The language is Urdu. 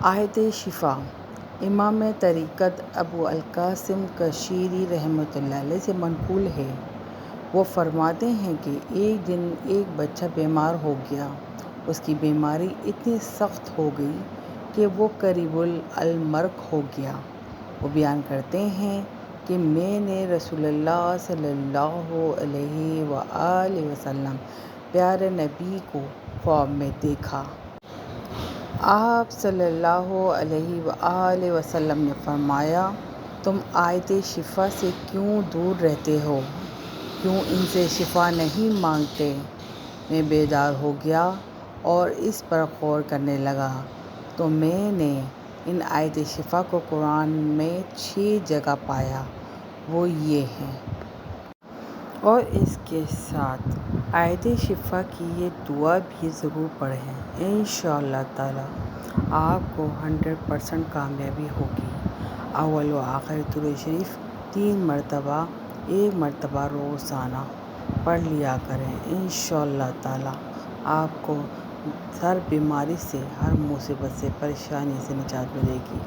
آیت شفا امام طریقت ابو القاسم کشیری رحمۃ اللہ علیہ سے منقول ہے۔ وہ فرماتے ہیں کہ ایک دن ایک بچہ بیمار ہو گیا۔ اس کی بیماری اتنی سخت ہو گئی کہ وہ قریب المرگ ہو گیا۔ وہ بیان کرتے ہیں کہ میں نے رسول اللہ صلی اللہ علیہ وآلہ وسلم پیارے نبی کو خواب میں دیکھا۔ آپ صلی اللہ علیہ وآلہ وسلم نے فرمایا، تم آیت شفا سے کیوں دور رہتے ہو؟ کیوں ان سے شفا نہیں مانگتے؟ میں بیدار ہو گیا اور اس پر غور کرنے لگا تو میں نے ان آیت شفا کو قرآن میں 6 جگہ پایا، وہ یہ ہیں۔ اور اس کے ساتھ آیت شفا کی یہ دعا بھی ضرور پڑھیں، انشاءاللہ تعالی آپ کو 100% کامیابی ہوگی۔ اول و آخر درود شریف 3 مرتبہ، 1 مرتبہ روزانہ پڑھ لیا کریں، انشاءاللہ تعالی آپ کو ہر بیماری سے، ہر مصیبت سے، پریشانی سے نجات ملے گی۔